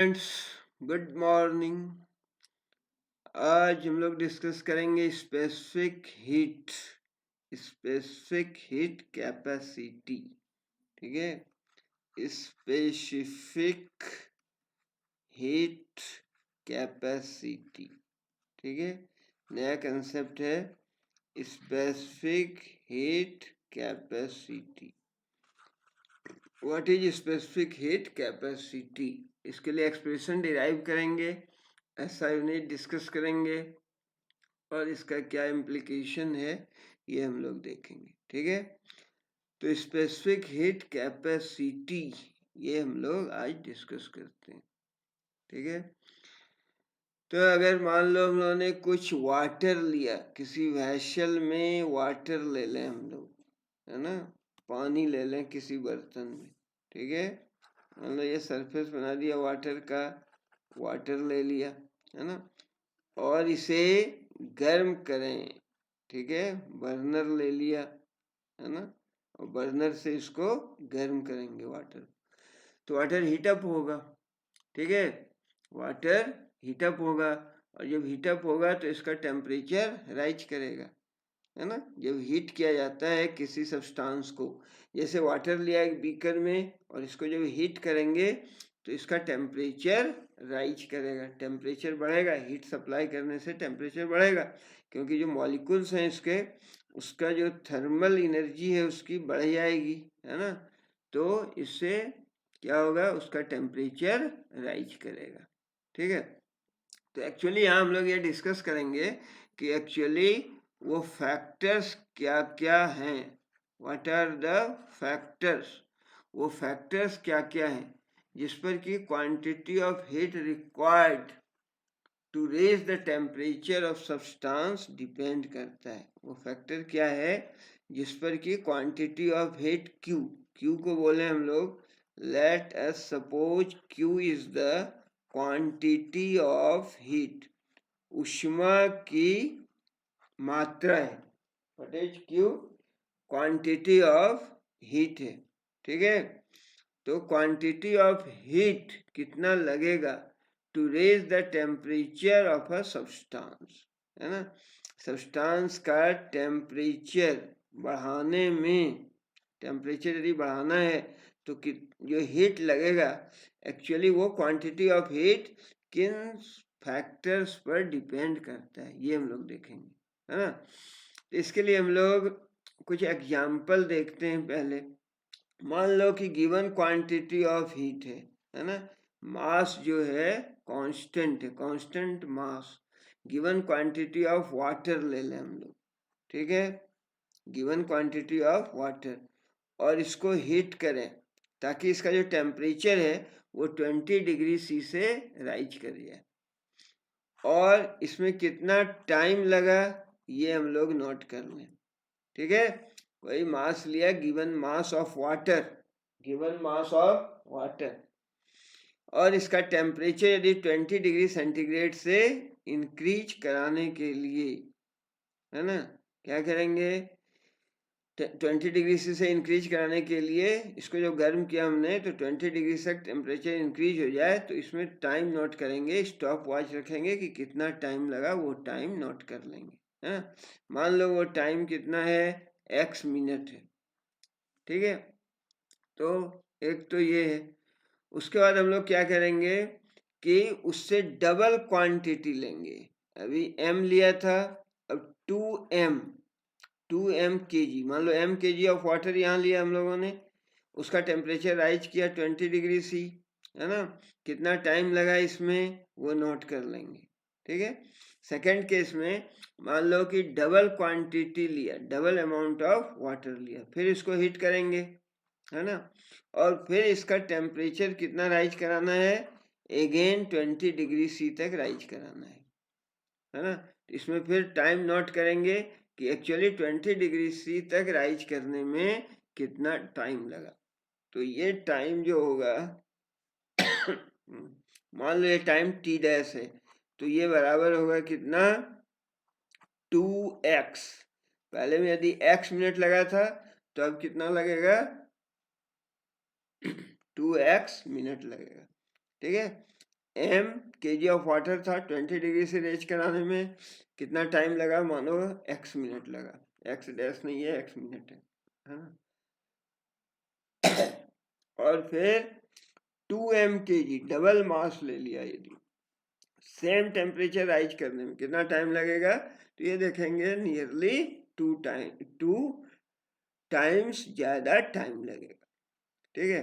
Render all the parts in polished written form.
Friends, good morning. आज हम लोग डिस्कस करेंगे स्पेसिफिक हीट कैपेसिटी। ठीक है, स्पेसिफिक हीट कैपेसिटी। ठीक है, नया कंसेप्ट है specific heat capacity. What is specific heat capacity? इसके लिए एक्सप्रेशन डिराइव करेंगे, ऐसा यूनिट डिस्कस करेंगे और इसका क्या इम्प्लीकेशन है ये हम लोग देखेंगे। ठीक है, तो स्पेसिफिक हीट कैपेसिटी ये हम लोग आज डिस्कस करते हैं। ठीक है, तो अगर मान लो हम लोगों ने कुछ वाटर लिया, किसी वैसल में वाटर ले लें हम लोग, है ना, पानी ले लें किसी बर्तन में। ठीक है, मान लो ये सरफेस बना दिया वाटर का, वाटर ले लिया, है ना, और इसे गर्म करें। ठीक है, बर्नर ले लिया, है ना, और बर्नर से इसको गर्म करेंगे वाटर, तो वाटर हीटअप होगा। ठीक है, वाटर हीटअप होगा, और जब हीटअप होगा तो इसका टेम्परेचर राइज करेगा, है ना। जब हीट किया जाता है किसी सब्सटेंस को, जैसे वाटर लिया एक बीकर में और इसको जब हीट करेंगे तो इसका टेम्परेचर राइज करेगा, टेम्परेचर बढ़ेगा। हीट सप्लाई करने से टेम्परेचर बढ़ेगा, क्योंकि जो मॉलिक्यूल्स हैं इसके, उसका जो थर्मल एनर्जी है उसकी बढ़ जाएगी, है ना, तो इससे क्या होगा, उसका टेम्परेचर राइज करेगा। ठीक है, तो एक्चुअली यहाँ हम लोग ये डिस्कस करेंगे कि एक्चुअली वो फैक्टर्स क्या क्या हैं, व्हाट आर द फैक्टर्स, वो फैक्टर्स क्या क्या हैं जिस पर कि quantity of heat required to raise the temperature of substance depend करता है। वो फैक्टर क्या है जिस पर कि क्वांटिटी ऑफ हीट क्यू को बोले हम लोग, let us suppose Q is the quantity of heat, ऊष्मा की मात्रा है। What is Q? Quantity of heat है। ठीक है, तो क्वांटिटी ऑफ हीट कितना लगेगा to raise the temperature of a substance, है ना, सब्सटेंस का टेम्परेचर बढ़ाने में, टेम्परेचर यदि बढ़ाना है तो जो हीट लगेगा, एक्चुअली वो क्वांटिटी ऑफ हीट किन फैक्टर्स पर डिपेंड करता है, ये हम लोग देखेंगे, है ना। तो इसके लिए हम लोग कुछ एग्जाम्पल देखते हैं पहले। मान लो कि गिवन क्वांटिटी ऑफ हीट है ना, मास जो है कांस्टेंट है, constant mass. Given quantity of water ले लें हम लोग। ठीक है, गिवन क्वांटिटी ऑफ वाटर, और इसको हीट करें ताकि इसका जो टेम्परेचर है वो 20 डिग्री सी से राइज कर जाए, और इसमें कितना टाइम लगा ये हम लोग नोट कर लें। ठीक है, वही मास लिया, given mass of water, given mass of water, और इसका टेम्परेचर यदि 20 डिग्री सेंटीग्रेड से इंक्रीज कराने के लिए, है ना, क्या करेंगे, 20 डिग्री से इंक्रीज कराने के लिए इसको जब गर्म किया हमने तो 20 डिग्री तक टेम्परेचर इंक्रीज हो जाए, तो इसमें टाइम नोट करेंगे, स्टॉप वॉच रखेंगे कि कितना टाइम लगा, वो टाइम नोट कर लेंगे, है ना। मान लो वो टाइम कितना है, x मिनट है। ठीक है, तो एक तो ये है। उसके बाद हम लोग क्या करेंगे कि उससे डबल क्वांटिटी लेंगे। अभी m लिया था, अब 2m के जी, मान लो m के जी ऑफ वाटर यहाँ लिया हम लोगों ने, उसका टेम्परेचर राइज किया 20 डिग्री सी, है ना, कितना टाइम लगा इसमें वो नोट कर लेंगे। ठीक है, सेकंड केस में मान लो कि डबल क्वांटिटी लिया, डबल अमाउंट ऑफ वाटर लिया, फिर इसको हीट करेंगे, है ना, और फिर इसका टेम्परेचर कितना राइज कराना है, अगेन 20 डिग्री सी तक राइज कराना है ना। इसमें फिर टाइम नोट करेंगे कि एक्चुअली 20 डिग्री सी तक राइज करने में कितना टाइम लगा। तो ये टाइम जो होगा मान लो ये टाइम टी डैश है, तो ये बराबर होगा कितना, 2x। पहले में यदि x मिनट लगा था तो अब कितना लगेगा, 2x मिनट लगेगा। ठीक है, m kg ऑफ वाटर था, 20 डिग्री से रेज कराने में कितना टाइम लगा, मानो x मिनट लगा, x डैश नहीं है, x मिनट है ना। और फिर 2m kg डबल मास ले लिया, यदि सेम टेम्परेचर राइज करने में कितना टाइम लगेगा, तो ये देखेंगे नियरली 2 टाइम्स ज्यादा टाइम लगेगा, ठीक है।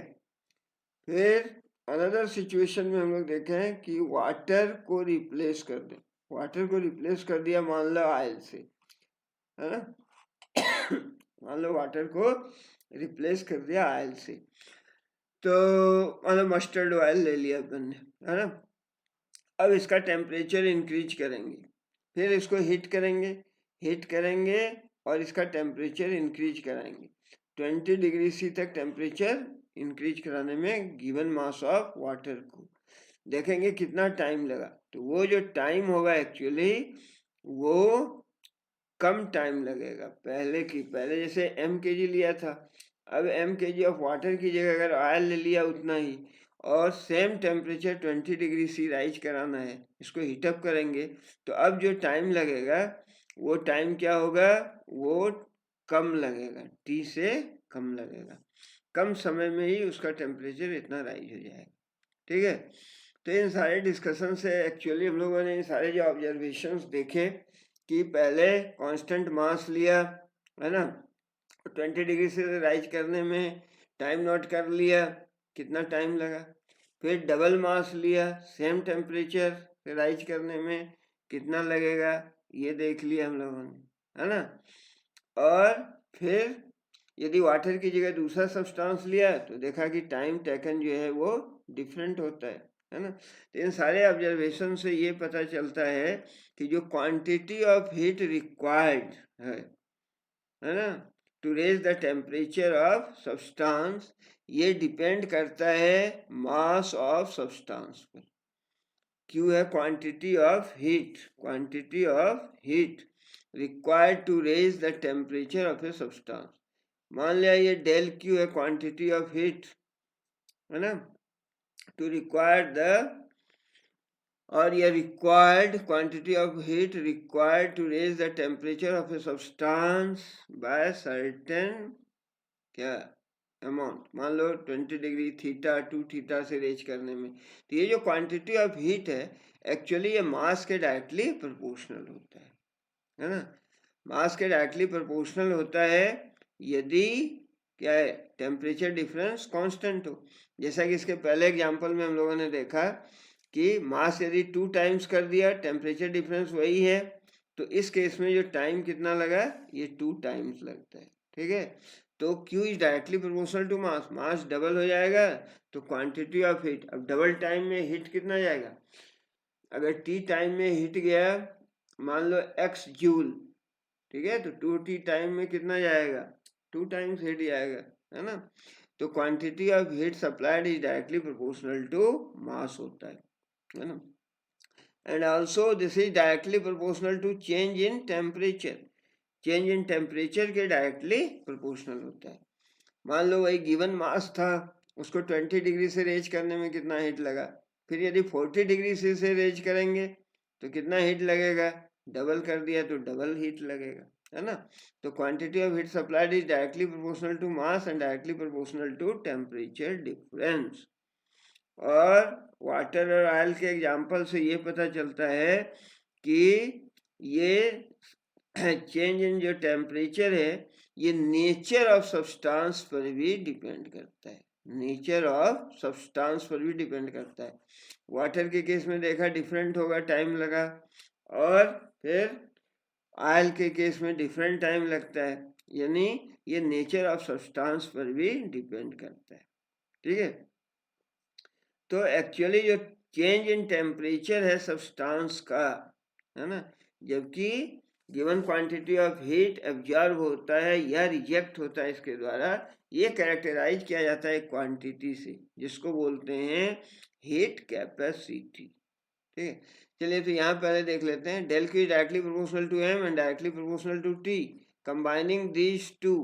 फिर अनदर सिचुएशन में हम लोग देखें कि वाटर को रिप्लेस कर दें, वाटर को रिप्लेस कर दिया मान लो ऑयल से, है ना। मान लो वाटर को रिप्लेस कर दिया ऑयल से, तो मान लो मस्टर्ड ऑयल ले लिया अपन ने, है ना। अब इसका टेम्परेचर इंक्रीज करेंगे, फिर इसको हीट करेंगे और इसका टेम्परेचर इंक्रीज कराएंगे 20 डिग्री सी तक टेम्परेचर इंक्रीज कराने में गिवन मास ऑफ वाटर को देखेंगे कितना टाइम लगा। तो वो जो टाइम होगा एक्चुअली वो कम टाइम लगेगा पहले जैसे m kg लिया था, अब m kg ऑफ वाटर की जगह अगर ऑयल ले लिया उतना ही, और same temperature 20 degree C raise कराना है, इसको हीटअप करेंगे, तो अब जो टाइम लगेगा वो टाइम क्या होगा, वो कम लगेगा, t से कम लगेगा, कम समय में ही उसका टेम्परेचर इतना राइज हो जाएगा, ठीक है। तो इन सारे डिस्कशन से एक्चुअली हम लोगों ने इन सारे जो ऑब्जर्वेशंस देखे कि पहले कांस्टेंट मास लिया, है ना, 20 डिग्री से राइज करने में टाइम नोट कर लिया कितना टाइम लगा, फिर डबल मास लिया सेम टेम्परेचर से राइज करने में कितना लगेगा ये देख लिया हम लोगों ने, है ना। और फिर यदि वाटर की जगह दूसरा सब्सटेंस लिया तो देखा कि टाइम टेकन जो है वो डिफरेंट होता है ना। तो इन सारे ऑब्जर्वेशन से ये पता चलता है कि जो क्वांटिटी ऑफ हीट रिक्वायर्ड है ना to raise the temperature of substance, ये डिपेंड करता है मास ऑफ सब्सटेंस पर। Q है quantity of heat required to raise the temperature of a substance. मान लिया ये डेल क्यू है क्वांटिटी ऑफ हीट, है ना, टू रिक्वायर द, और ये required quantity of heat required to raise the temperature of a substance by certain क्या amount, मान लो 20 डिग्री थीटा 2 थीटा से रेज करने में, तो ये जो क्वांटिटी ऑफ हीट है एक्चुअली ये मास के डायरेक्टली प्रोपोर्शनल होता है ना, मास के डायरेक्टली प्रोपोर्शनल होता है यदि क्या है टेम्परेचर डिफरेंस कांस्टेंट हो। जैसा कि इसके पहले एग्जांपल में हम लोगों ने देखा कि मास यदि 2 टाइम्स कर दिया टेम्परेचर डिफरेंस वही है, तो इस केस में जो टाइम कितना लगा ये 2 टाइम्स लगता है, ठीक है। तो Q is directly proportional to mass, mass double हो जाएगा तो क्वांटिटी ऑफ हीट, अब डबल टाइम में हीट कितना जाएगा, अगर T टाइम में हीट गया मान लो x जूल, ठीक है, तो 2T टाइम में कितना जाएगा 2 टाइम्स हीट जाएगा, है ना। तो quantity of heat supplied is directly proportional to mass होता है ना। And also this is directly proportional to change in temperature, change in temperature के डायरेक्टली प्रोपोर्शनल होता है। मान लो वही गिवन मास था, उसको 20 डिग्री से रेज करने में कितना हीट लगा, फिर यदि 40 डिग्री से रेज करेंगे तो कितना हीट लगेगा, डबल कर दिया तो डबल हीट लगेगा, है ना। तो quantity of heat supplied is directly proportional to mass and directly proportional to temperature difference. और वाटर और ऑयल के एग्जांपल से ये पता चलता है कि ये चेंज इन जो टेम्परेचर है ये नेचर ऑफ सब्सटेंस पर भी डिपेंड करता है, नेचर ऑफ सब्सटेंस पर भी डिपेंड करता है। वाटर के केस में देखा डिफरेंट होगा टाइम लगा, और फिर ऑयल के केस में डिफरेंट टाइम लगता है, यानी ये नेचर ऑफ सब्सटेंस पर भी डिपेंड करता है, ठीक है। तो एक्चुअली जो चेंज इन टेम्परेचर है सब्सटेंस का, है ना, जबकि given quantity of heat absorb होता है या रिजेक्ट होता है इसके द्वारा, ये कैरेक्टराइज किया जाता है क्वांटिटी से जिसको बोलते हैं हीट कैपेसिटी, ठीक है। चलिए तो यहाँ पहले देख लेते हैं del Q directly proportional to M and directly proportional to T, combining these two,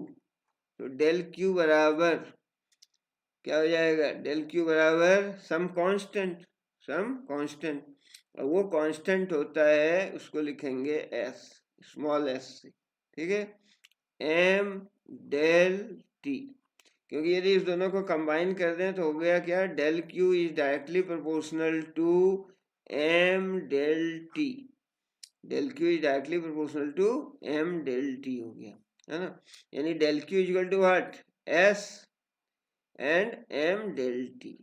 तो डेल क्यू बराबर क्या हो जाएगा, डेल क्यू बराबर सम कांस्टेंट, सम कांस्टेंट, और वो कांस्टेंट होता है उसको लिखेंगे एस, स्मॉल एस से, ठीक है, एम डेल टी, क्योंकि यदि इस दोनों को कंबाइन कर दें तो हो गया क्या, del Q is directly proportional to M del T, del Q is directly proportional to M del T हो गया, है ना, यानी del Q equal to what, S and M del T,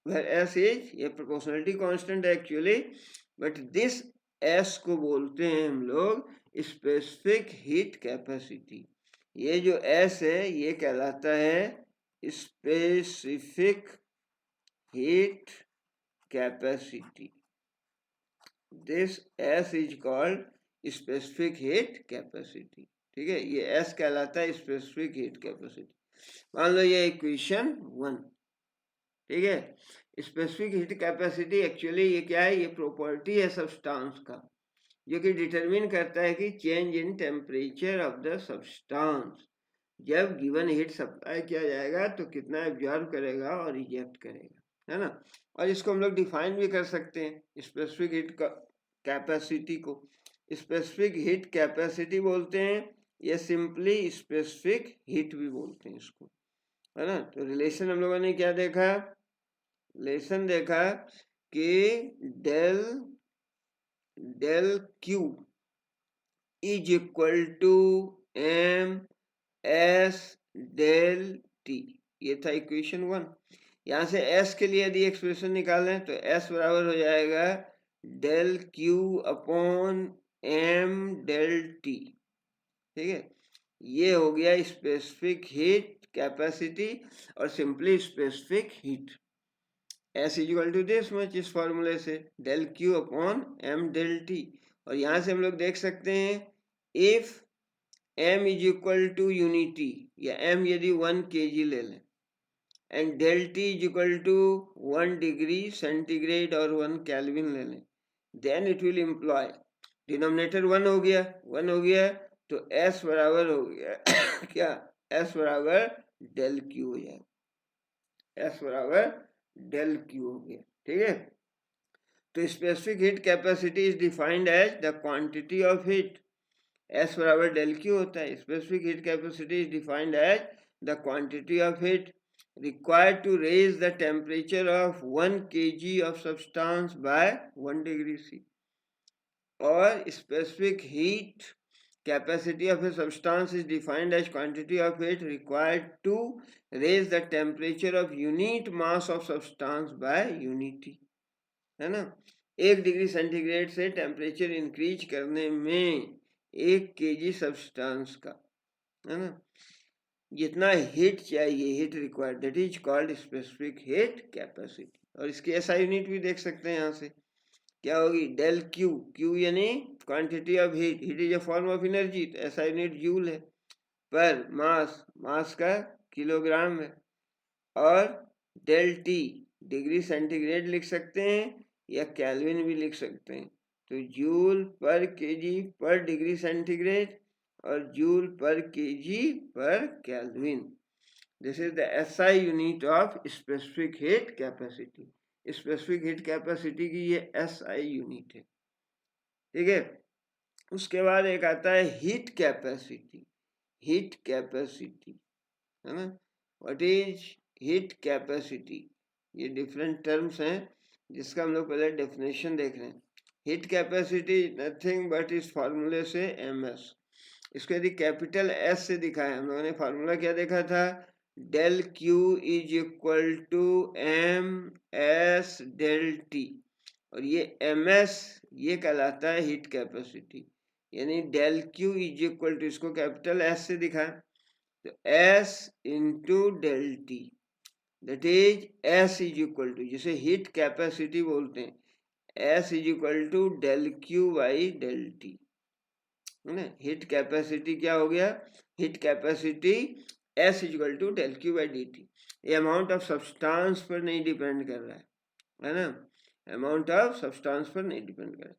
where s is ये proportionality constant है actually, but this s को बोलते हैं हम लोग स्पेसिफिक हीट कैपेसिटी, ये जो s है ये कहलाता है specific heat capacity, this s is called specific heat capacity, ठीक है, ये s कहलाता है स्पेसिफिक हीट कैपेसिटी। मान लो ये इक्वेशन 1, ठीक है, स्पेसिफिक हीट कैपेसिटी एक्चुअली ये क्या है, ये प्रॉपर्टी है सब्सटेंस का जो कि डिटरमिन करता है कि change in temperature of the substance, जब गिवन हीट सप्लाई किया जाएगा तो कितना एब्जॉर्ब करेगा और रिजेक्ट करेगा, है ना, और इसको हम लोग डिफाइन भी कर सकते हैं स्पेसिफिक हीट कैपेसिटी को, स्पेसिफिक हीट कैपेसिटी बोलते हैं या सिंपली स्पेसिफिक हीट भी बोलते हैं इसको, है ना। तो रिलेशन हम लोगों ने क्या देखा, लेसन देखा कि del Q is equal to M S del T, ये था इक्वेशन 1। यहां से s के लिए यदि एक्सप्रेशन निकालें तो s बराबर हो जाएगा del Q upon M del T, ठीक है, ये हो गया स्पेसिफिक हीट कैपेसिटी और simply specific heat, S equal to this much, इस फॉर्मूले से del Q upon M del T, और यहां से हम लोग देख सकते हैं if m is equal to unity, या m यदि 1 kg ले लें and del T is equal to 1 degree centigrade और 1 केल्विन ले लें, then it will imply denominator 1 हो गया, 1 हो गया तो s बराबर हो गया क्या, s बराबर डेल क्यू हो जाएगा, s बराबर डेल क्यू हो गया, ठीक है। तो specific heat capacity is defined as the quantity of heat, S बराबर डेल क्यू होता है, specific heat capacity is defined as the quantity of heat required to raise the temperature of 1 kg of substance by 1 degree C, or specific heat capacity of a substance is defined as quantity of heat required to raise the temperature of unit mass of substance by unit T, है ना, 1 degree centigrade से temperature increase करने में 1 kg substance का, है ना, जितना heat चाहिए, heat required, that is called specific heat capacity, और इसकी एसआई यूनिट भी देख सकते हैं यहाँ से क्या होगी, डेल क्यू, क्यू यानी quantity of heat, heat is a form of energy, तो एसआई यूनिट जूल है, पर मास, मास का किलोग्राम है, और डेल टी डिग्री सेंटीग्रेड लिख सकते हैं या केल्विन भी लिख सकते हैं, तो जूल पर केजी पर डिग्री सेंटीग्रेड और जूल पर केजी पर kelvin, this is the SI unit of specific heat capacity, specific heat capacity की ये एसआई यूनिट है, ठीक है। उसके बाद एक आता है हीट कैपेसिटी, हीट कैपेसिटी, है ना, व्हाट इज हीट कैपेसिटी, ये डिफरेंट टर्म्स हैं जिसका हम लोग पहले डेफिनेशन देख रहे हैं। हीट कैपेसिटी नथिंग बट इस फार्मूले से ms, इसको यदि कैपिटल S से दिखाएं, हम लोगों ने फार्मूला क्या देखा था, del Q is equal to M S del T, और ये ms ये कहलाता है हीट कैपेसिटी, यानी del Q is equal to, इसको कैपिटल S से दिखाएं तो S into del T, that is S is equal to, जिसे हीट कैपेसिटी बोलते हैं, S is equal to del Q by del T, है ना, हीट कैपेसिटी क्या हो गया, heat capacity S is equal to del Q by D T, ये amount of substance पर नहीं डिपेंड कर रहा है ना, अमाउंट ऑफ सब्सटेंस पर नहीं डिपेंड कर रहा है,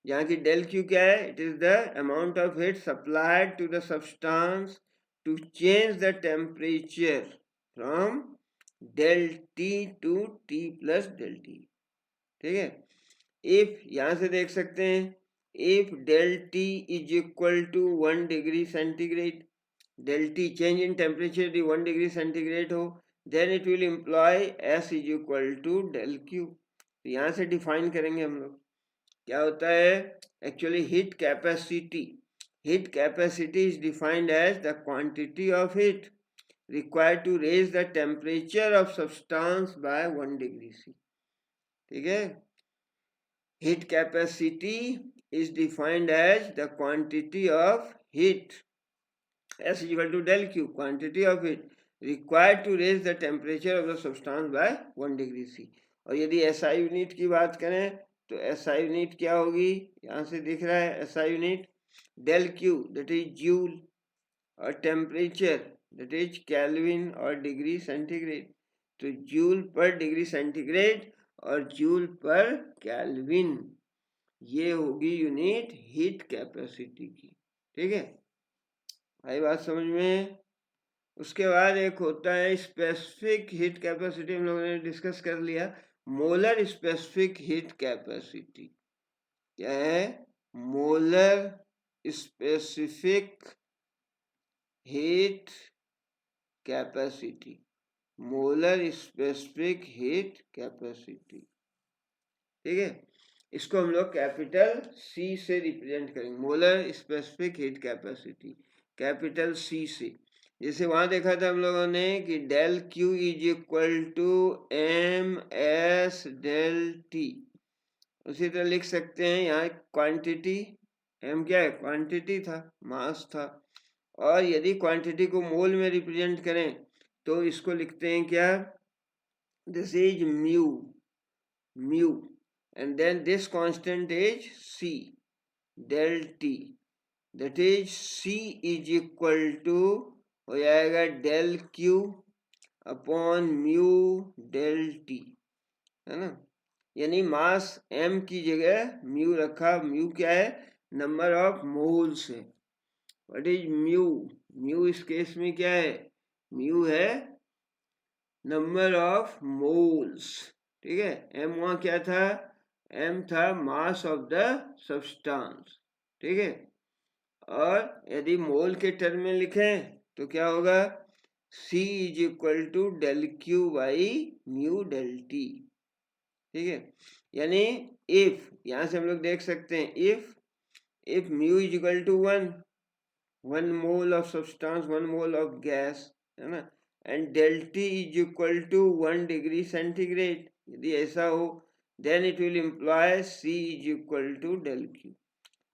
यहाँ की डेल क्यू क्या है, it is the amount of heat supplied to the substance to change the temperature from del T to T plus del T, ठीक है। इफ यहाँ से देख सकते हैं, if del T is equal to 1 degree centigrade, del T change in temperature यदि 1 degree centigrade हो, then it will imply S is equal to del Q. यहाँ से डिफाइन करेंगे हम लोग क्या होता है। Actually heat capacity is defined as the quantity of heat required to raise the temperature of substance by 1 degree C. ठीक है। Heat capacity is defined as the quantity of heat, S is equal to del Q, quantity of heat required to raise the temperature of the substance by 1 degree C. और यदि SI unit की बात करें तो SI unit क्या होगी, यहाँ से दिख रहा है SI unit del Q, that is joule, और टेम्परेचर दैट इज केल्विन और डिग्री सेंटीग्रेड। तो जूल पर डिग्री सेंटीग्रेड और जूल पर केल्विन, ये होगी यूनिट हीट कैपेसिटी की। ठीक है, आई बात समझ में। उसके बाद एक होता है स्पेसिफिक हीट कैपेसिटी, हम लोगों ने डिस्कस कर लिया। मोलर स्पेसिफिक हीट कैपेसिटी क्या है, molar specific heat capacity, molar specific heat capacity. ठीक है, इसको हम लोग कैपिटल सी से रिप्रेजेंट करेंगे, molar specific heat capacity capital C से। जैसे वहां देखा था हम लोगों ने कि del Q is equal to M S del T, उसी तरह लिख सकते हैं यहाँ क्वांटिटी, एम क्या है, क्वांटिटी था, मास था, और यदि क्वांटिटी को मोल में रिप्रेजेंट करें तो इसको लिखते हैं क्या, this is mu, mu, and then this constant is C del T, that is C is equal to हो जाएगा del Q upon mu del T, है ना। यानी मास m की जगह म्यू रखा, म्यू क्या है, नंबर ऑफ मोल्स है। व्हाट इज म्यू, म्यू इस केस में क्या है, म्यू है नंबर ऑफ मोल्स। ठीक है, m वहां क्या था, m था मास ऑफ द सब्सटेंस। ठीक है, और यदि मोल के टर्म में लिखें तो क्या होगा, c is equal to del Q by mu del T. ठीक है, यानी इफ, यहां से हम लोग देख सकते हैं if mu is equal to 1 mole of substance 1 mole of gas, है ना, and del T is equal to 1 degree centigrade, यदि ऐसा हो then it will imply C is equal to del Q.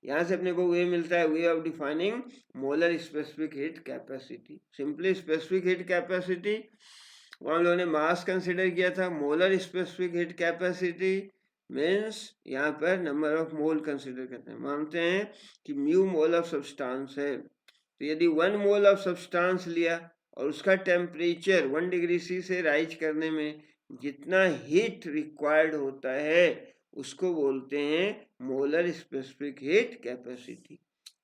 यहाँ से अपने को वे मिलता है, way of defining molar specific heat capacity. Simply specific heat capacity वहाँ लोगों ने मास कंसिडर किया था, molar specific heat capacity means यहाँ पर नंबर ऑफ मोल कंसिडर करते हैं। मानते हैं कि म्यू मोल ऑफ सब्सटेंस है, तो यदि 1 मोल ऑफ सब्सटेंस लिया और उसका टेम्परेचर 1 डिग्री सी से राइज करने में जितना हीट रिक्वायर्ड होता है उसको बोलते हैं मोलर स्पेसिफिक हीट कैपेसिटी।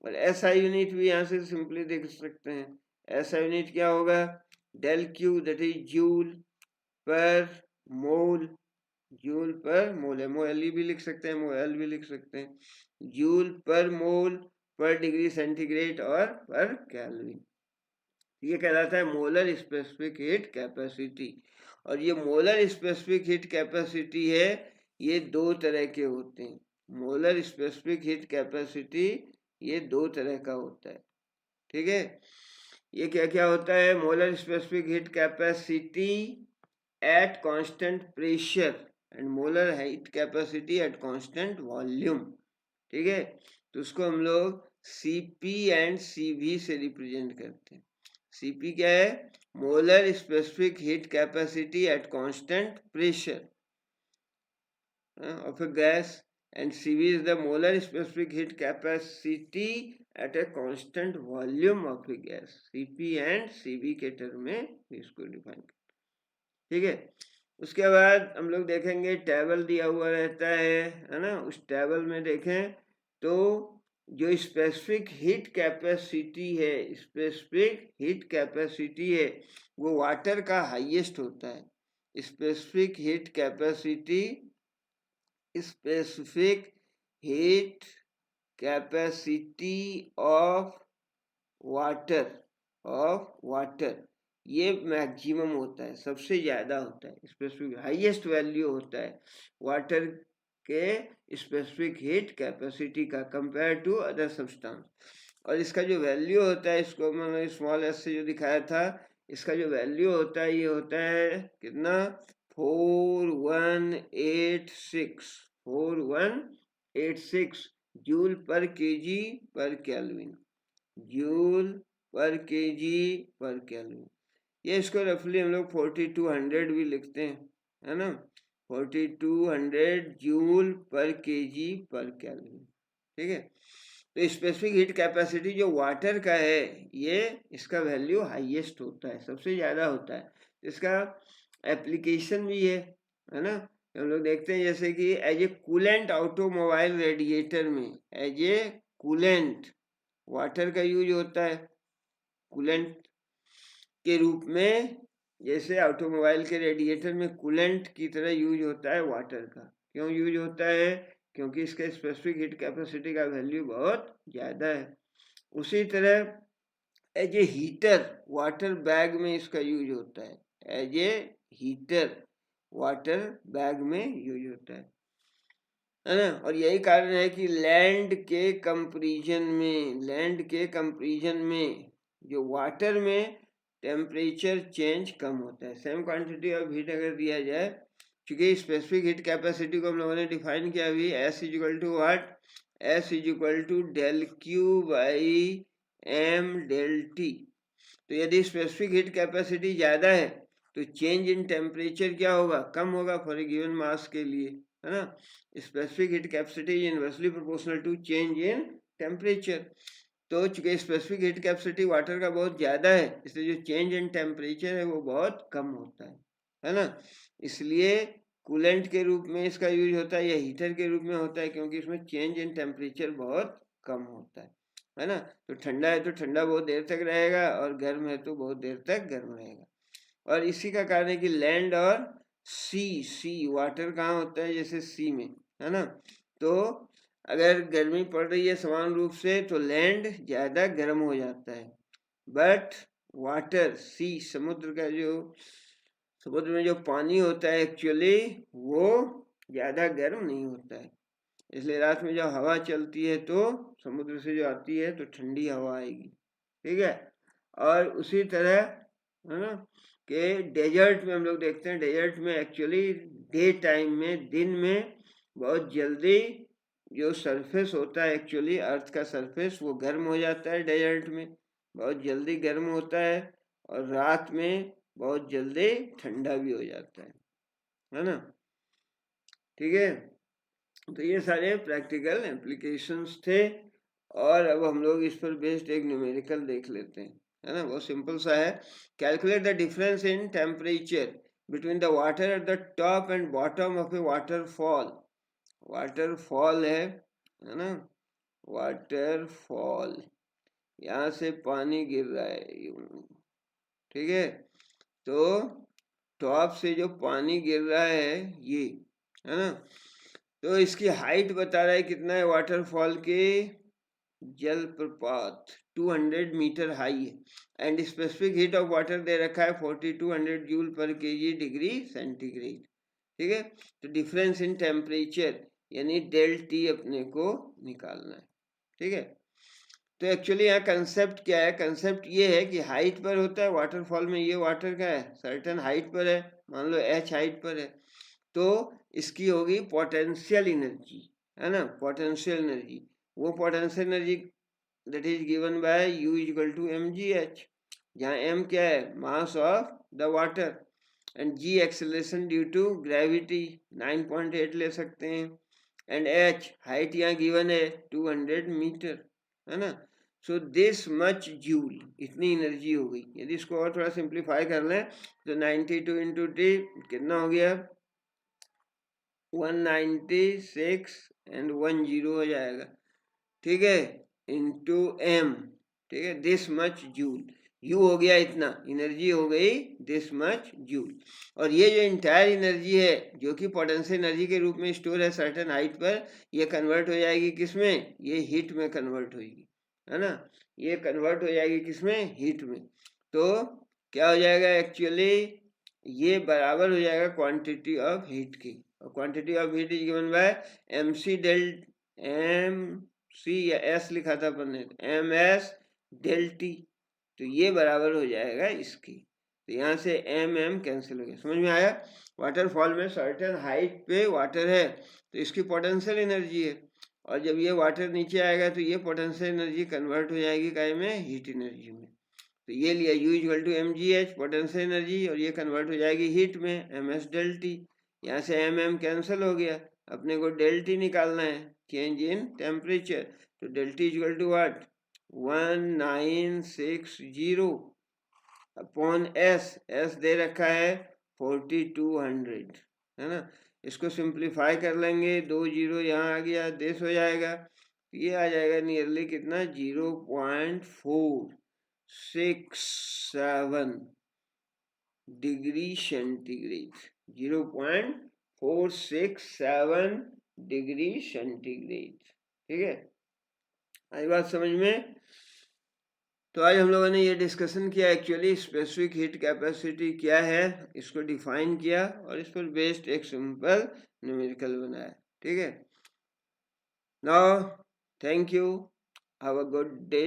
और ऐसा यूनिट भी यहाँ से सिंपली देख सकते हैं, ऐसा यूनिट क्या होगा, del Q that is joule per mole, joule per मोल है, मोल भी लिख सकते हैं, मोल भी लिख सकते हैं, जूल पर मोल पर डिग्री सेंटीग्रेड और पर केल्विन। ये कहलाता है मोलर स्पेसिफिक हीट कैपेसिटी। और ये मोलर स्पेसिफिक हीट कैपेसिटी है, ये दो तरह के होते हैं। मोलर स्पेसिफिक हीट कैपेसिटी ये दो तरह का होता है। ठीक है, ये क्या क्या होता है, molar specific heat capacity at constant pressure and molar heat capacity at constant volume. ठीक है, तो उसको हम लोग Cp एंड Cv से रिप्रेजेंट करते हैं। Cp क्या है, molar specific heat capacity at constant pressure of a gas, and Cv is the molar specific heat capacity at a constant volume of a gas. Cp and Cv के term में इसको define कर, ठीक है। उसके बाद हम लोग देखेंगे टेबल दिया हुआ रहता है ना, उस टेबल में देखें तो जो स्पेसिफिक हीट कैपेसिटी है, स्पेसिफिक हीट कैपेसिटी है वो वाटर का हाईएस्ट होता है। Specific heat capacity specific heat capacity of water ये मैक्सिमम होता है, सबसे ज़्यादा होता है, स्पेसिफिक हाईएस्ट वैल्यू होता है वाटर के स्पेसिफिक हीट कैपेसिटी का कंपेयर टू अदर सब्सटेंस। और इसका जो वैल्यू होता है, इसको मैंने स्मॉल एस से जो दिखाया था, इसका जो वैल्यू होता है ये होता है कितना, 4186 जूल पर केजी पर केल्विन, जूल पर केजी पर केल्विन। ये इसको रफली हम लोग 4200 भी लिखते हैं, है ना, 4200 जूल पर केजी पर केल्विन। ठीक है, तो स्पेसिफिक हीट कैपेसिटी जो वाटर का है, ये इसका वैल्यू हाईएस्ट होता है, सबसे ज़्यादा होता है। इसका एप्लीकेशन भी है ना, हम लोग देखते हैं जैसे कि as a coolant automobile radiator में एज ए कूलेंट वाटर का यूज होता है, कूलेंट के रूप में, जैसे ऑटोमोबाइल के रेडिएटर में कूलेंट की तरह यूज होता है वाटर का। क्यों यूज होता है, क्योंकि इसका स्पेसिफिक हीट कैपेसिटी का वैल्यू बहुत ज़्यादा है। उसी तरह as a heater water bag में इसका यूज होता है, as a heater water bag में यूज होता है ना। और यही कारण है कि लैंड के कंपैरिजन में जो वाटर में टेम्परेचर चेंज कम होता है। सेम क्वांटिटी ऑफ हीट अगर दिया जाए, क्योंकि स्पेसिफिक हीट कैपेसिटी को हम लोगों ने डिफाइन किया अभी, S equal to what, S equal to del Q by M del T. तो यदि स्पेसिफिक हीट कैपेसिटी ज़्यादा है तो चेंज इन टेम्परेचर क्या होगा, कम होगा फॉर ए गिवन मास के लिए, है ना। Specific heat capacity is inversely proportional to change in temperature. तो चूंकि स्पेसिफिक हीट कैपेसिटी वाटर का बहुत ज़्यादा है, इसलिए जो चेंज इन टेम्परेचर है वो बहुत कम होता है ना। इसलिए कूलेंट के रूप में इसका यूज होता है या हीटर के रूप में होता है, क्योंकि इसमें चेंज इन टेम्परेचर बहुत कम होता है ना। तो ठंडा है तो ठंडा बहुत देर तक रहेगा, और गर्म है तो बहुत देर तक गर्म रहेगा। और इसी का कारण है कि लैंड और सी वाटर कहाँ होता है, जैसे सी में, है ना। तो अगर गर्मी पड़ रही है समान रूप से तो लैंड ज़्यादा गर्म हो जाता है, बट वाटर सी समुद्र में जो पानी होता है एक्चुअली वो ज़्यादा गर्म नहीं होता है। इसलिए रात में जब हवा चलती है तो समुद्र से जो आती है तो ठंडी हवा आएगी, ठीक है। और उसी तरह, है ना, कि डेजर्ट में हम लोग देखते हैं, डेजर्ट में एक्चुअली डे टाइम में, दिन में बहुत जल्दी जो सरफेस होता है एक्चुअली अर्थ का सरफेस वो गर्म हो जाता है, डेजर्ट में बहुत जल्दी गर्म होता है, और रात में बहुत जल्दी ठंडा भी हो जाता है ना। ठीक है, तो ये सारे प्रैक्टिकल एप्लीकेशंस थे, और अब हम लोग इस पर बेस्ड एक न्यूमेरिकल देख लेते हैं, है ना। बहुत सिंपल सा है, calculate the difference in temperature between the water at the top and bottom of A waterfall है ना, वाटरफॉल, यहाँ से पानी गिर रहा है, ठीक है। तो टॉप से जो पानी गिर रहा है ये, है ना, तो इसकी हाइट बता रहा है कितना है वाटरफॉल के, जलप्रपात 200 मीटर हाई है, and specific heat of water दे रखा है 4200 जूल पर केजी डिग्री सेंटीग्रेड, ठीक है। तो डिफरेंस इन टेम्परेचर यानी डेल टी अपने को निकालना है, ठीक है। तो एक्चुअली यहाँ कंसेप्ट क्या है, कंसेप्ट ये है कि हाइट पर होता है वाटरफॉल में, ये वाटर का है सर्टेन हाइट पर है, मान लो h हाइट पर है, तो इसकी होगी पोटेंशियल एनर्जी, है ना, पोटेंशियल एनर्जी। वो potential energy that is given by U equal to mgh, जहाँ m क्या है, mass of the water, and g acceleration due to gravity 9.8 ले सकते हैं, एंड h हाइट यहाँ गिवन है 200 मीटर, है ना। सो दिस मच जूल, इतनी एनर्जी हो गई। यदि इसको और थोड़ा सिंप्लीफाई कर लें तो 92 इंटू टी कितना हो गया, 196 एंड 10 हो जाएगा, ठीक है, इंटू m, ठीक है, दिस मच जूल। यू हो गया इतना, एनर्जी हो गई दिस मच जूल। और ये जो इंटायर एनर्जी है जो कि पोटेंशियल एनर्जी के रूप में स्टोर है सर्टेन हाइट पर, ये कन्वर्ट हो जाएगी किसमें, ये हीट में कन्वर्ट होगी, है ना, ये कन्वर्ट हो जाएगी किसमें, हीट में। तो क्या हो जाएगा एक्चुअली, ये बराबर हो जाएगा क्वांटिटी ऑफ हीट की, और quantity of heat is given by M C del, M C या एस लिखा था अपन ने, एम एस डेल टी, तो ये बराबर हो जाएगा इसकी। तो यहाँ से एम एम कैंसिल हो गया, समझ में आया। वाटरफॉल में सर्टेन हाइट पे वाटर है तो इसकी पोटेंशियल एनर्जी है, और जब ये वाटर नीचे आएगा तो ये पोटेंशियल एनर्जी कन्वर्ट हो जाएगी काय में, हीट एनर्जी में। तो ये लिया U equal to M G H potential energy, और ये कन्वर्ट हो जाएगी हीट में एम एस डेल टी। यहाँ से एम एम कैंसिल हो गया, अपने को डेल टी निकालना है, चेंज इन टेम्परेचर। तो del T equal to what, 1960 upon S, S दे रखा है 4200, है ना। इसको सिंप्लीफाई कर लेंगे, 2 जीरो यहाँ आ गया, देश हो जाएगा, ये आ जाएगा नियरली कितना, 0.467 डिग्री सेंटीग्रेड, 0.467 डिग्री सेंटीग्रेड, ठीक है, आई बात समझ में। तो आज हम लोगों ने ये डिस्कशन किया एक्चुअली स्पेसिफिक हीट कैपेसिटी क्या है, इसको डिफाइन किया, और इस पर बेस्ड एक सिंपल न्यूमेरिकल बनाया, ठीक है। Now thank you, have a good day.